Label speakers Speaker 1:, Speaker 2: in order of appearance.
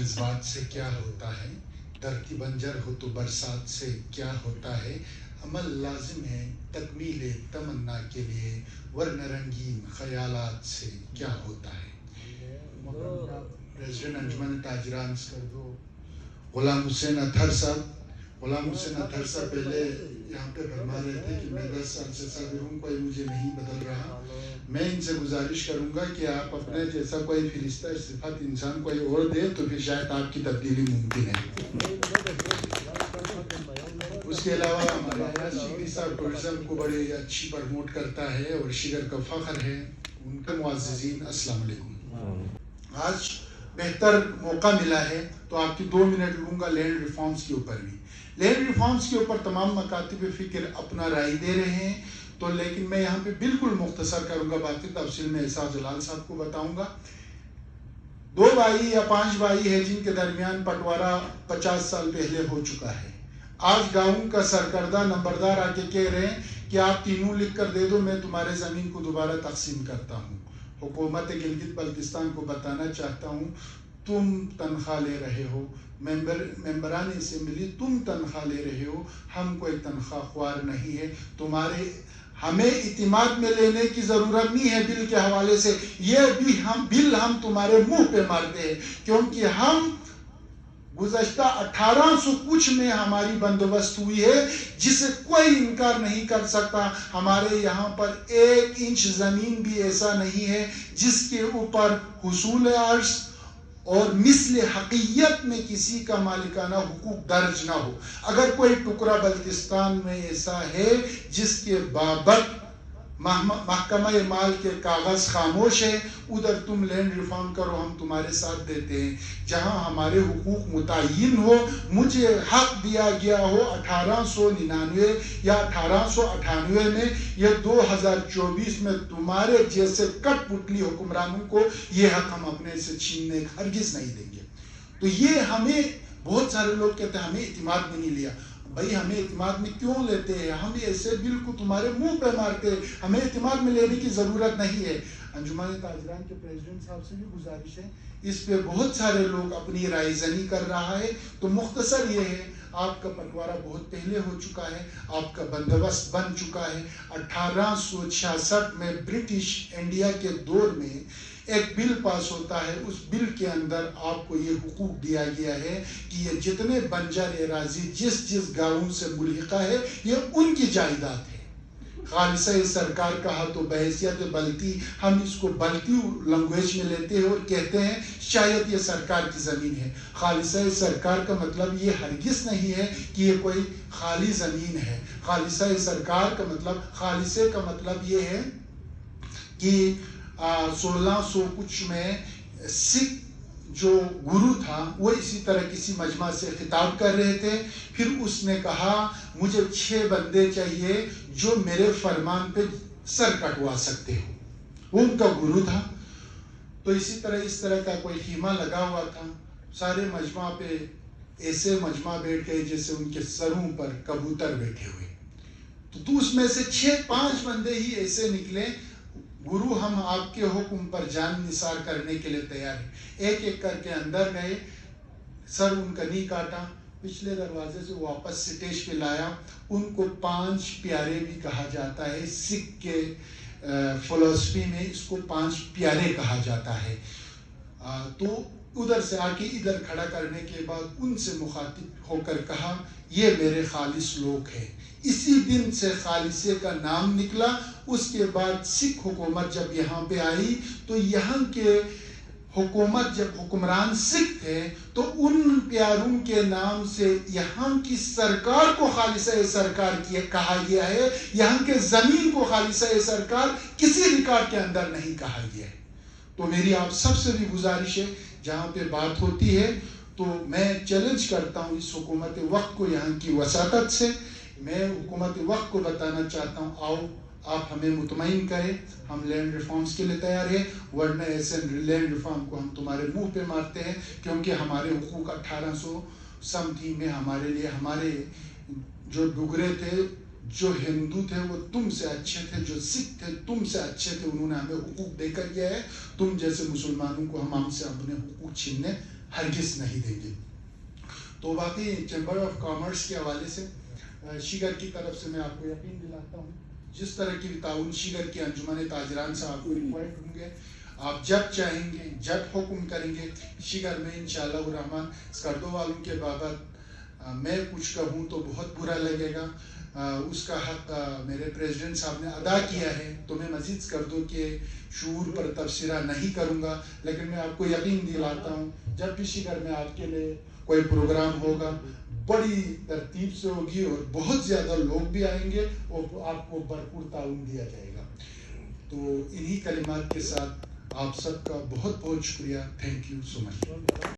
Speaker 1: जज्बात से क्या होता है, धरती बंजर हो तो बरसात से क्या होता है, अमल लाजिम है तकमील तमन्ना के लिए, वरना रंगीन ख्यालात से क्या होता है। प्रेसिडेंट अंजुमन ताजरान कर दो गुलाम हुसैन अतहर साहब। गुलाम हुसैन अतहर साहब पहले यहाँ पे फरमा रहे थे कि मैं 10 साल से साबिर हूँ, कोई मुझे नहीं बदल रहा। मैं इनसे गुजारिश करूंगा कि आप अपने जैसा कोई फिरिश्ता सिफत इंसान कोई और दे तो फिर शायद आपकी तब्दीली मुमकिन है। उसके अलावा हमारे यहाँ शिगरी साहब टूरिज्म को बड़े अच्छी प्रमोट करता है और शिगर का फख्र है। उनके मुअज़्ज़िज़ीन अस्सलाम वालेकुम। आज बेहतर मौका मिला है तो आपकी 2 मिनट लूँगा लैंड रिफॉर्म्स के ऊपर भी। लैंड रिफॉर्म्स के ऊपर तमाम मकातिब फ़िक्र अपना राय दे रहे हैं, तो लेकिन मैं यहाँ पे बिल्कुल मुख्तसर करूँगा, बाकी तफसील में एहसास जलाल साहब को बताऊँगा। 2 भाई या 5 भाई है जिनके दरमियान बंटवारा 50 साल पहले हो चुका है। आज गाँव का सरकर्दा नंबरदार आके कह रहे हैं कि आप तीनों लिख कर दे दो, मैं तुम्हारे ज़मीन को दोबारा तकसीम करता हूँ। हुकूमत गिलगित बल्तिस्तान को बताना चाहता हूँ, तुम तनख्वाह ले रहे हो, मेंबरान असेंबली तुम तनख्वाह ले रहे हो, हम कोई तनख्वाह ख्वार नहीं है। हमें इतिमाद में लेने की ज़रूरत नहीं है बिल के हवाले से। ये भी हम तुम्हारे मुंह पे मारते हैं, क्योंकि हम गुज़श्ता 1800 कुछ में हमारी बंदोबस्त हुई है जिसे कोई इनकार नहीं कर सकता। हमारे यहाँ पर 1 इंच ज़मीन भी ऐसा नहीं है जिसके ऊपर हुसूल अर्श और मिस्ल हकीयत में किसी का मालिकाना हुकूक दर्ज ना हो। अगर कोई टुकड़ा बल्तिस्तान में ऐसा है जिसके बाबत महकमा माल के कागज खामोश है, उधर तुम लैंड रिफॉर्म करो, हम तुम्हारे साथ देते हैं। जहां हमारे हुकूक मुतय्यन हो, मुझे हक दिया गया हो 1899 या 1898 में, या 2024 में तुम्हारे जैसे कठपुतली हुक्मरानों को ये हक हम अपने से छीनने हरगिज नहीं देंगे। तो ये हमें बहुत सारे लोग कहते हैं हमें इतिमाद में नहीं लिया। भाई हमें इतिमाद में क्यों लेते हैं? हम ऐसे बिल्कुल तुम्हारे मुंह पे मारते हैं, हमें इतिमाद में लेने की ज़रूरत नहीं है। अंजुमन ताजरान के प्रेसिडेंट साहब से भी गुजारिश है, इस पे बहुत सारे लोग अपनी रायज़नी कर रहा है। तो मुख्तसर ये है, आपका बंटवारा बहुत पहले हो चुका है, आपका बंदोबस्त बन चुका है। 1866 में ब्रिटिश इंडिया के दौर में एक बिल पास होता है, उस बिल के अंदर आपको ये हुकूक दिया गया है कि ये जितने बंजर एराजी जिस गाँव से मुल्हिका है ये उनकी जायदाद है। खालिसा सरकार कहा तो बहैसियत बल्ती हम इसको बल्ती लैंग्वेज में लेते हैं और कहते हैं शायद ये सरकार की ज़मीन है। खालिसा सरकार का मतलब ये हरगिज़ नहीं है कि ये कोई खाली ज़मीन है। खालिसा सरकार का मतलब, खालिसे का मतलब ये है कि 1600 कुछ में सिख जो गुरु था वो इसी तरह किसी मजमा से खिताब कर रहे थे। फिर उसने कहा मुझे 6 बंदे चाहिए जो मेरे फरमान पे सर कटवा सकते हो, वो उनका गुरु था। तो इसी तरह इस तरह का कोई कीमा लगा हुआ था, सारे मजमा पे ऐसे मजमा बैठ गए जैसे उनके सरों पर कबूतर बैठे हुए। तो उसमें से 6-5 बंदे ही ऐसे निकले, गुरु हम आपके हुक्म पर जान निसार करने के लिए तैयार हैं। एक एक करके अंदर गए, सर उनका नहीं काटा, पिछले दरवाजे से वापस स्टेज पे लाया। उनको 5 प्यारे भी कहा जाता है, सिख के फिलॉसफी में इसको 5 प्यारे कहा जाता है। तो उधर से आके इधर खड़ा करने के बाद उनसे मुखातिब होकर कहा ये मेरे खालिस लोग हैं। इसी दिन से खालिसे का नाम निकला। उसके बाद सिख हुकूमत जब यहाँ पे आई तो यहाँ के हुकूमत जब हुक्मरान सिख थे तो उन प्यारों के नाम से यहाँ की सरकार को खालिसा सरकार कहा गया है। यहाँ के ज़मीन को खालिसा सरकार किसी रिकॉर्ड के अंदर नहीं कहा गया है। तो मेरी आप सबसे भी गुजारिश है, जहाँ पे बात होती है तो मैं चैलेंज करता हूँ इस हुकूमत वक्त को, यहाँ की वसातत से मैं हुकूमत वक्त को बताना चाहता हूँ, आओ आप हमें मुतमईन करें, हम लैंड रिफॉर्म्स के लिए तैयार हैं, वरना ऐसे लैंड रिफॉर्म को हम तुम्हारे मुंह पे मारते हैं। क्योंकि हमारे हुकूक 1800 समथिंग में हमारे लिए, हमारे जो डुगरे थे, जो हिंदू थे वो तुमसे अच्छे थे, जो सिख थे तुमसे अच्छे थे, उन्होंने हमें हुकूक देकर गया है। तुम जैसे मुसलमानों को हम हमसे अपने हुकूक छीनने ہرگز نہیں دیں گے. تو واقعی چیمبر آف کامرس کے حوالے سے شیگر کی طرف سے میں آپ کو یقین دلاتا ہوں جس طرح کی تعاون شیگر کی انجمن تاجران سے آپ کو ریکوائرڈ ہوں گے, آپ جب چاہیں گے جب حکم کریں گے شیگر میں انشاءاللہ الرحمن اسکردو والوں کے بابت میں کچھ کہوں تو بہت برا لگے گا. اس کا حق میرے پریزیڈنٹ صاحب نے ادا کیا ہے تو میں مزید اسکردو کے شعور پر تبصرہ نہیں کروں گا, لیکن میں آپ کو یقین دلاتا ہوں جب بھی شیگر میں آپ کے لیے کوئی پروگرام ہوگا بڑی ترتیب سے ہوگی اور بہت زیادہ لوگ بھی آئیں گے اور آپ کو بھرپور تعاون دیا جائے گا. تو انہی کلمات کے ساتھ آپ سب کا بہت بہت شکریہ. Thank you so much.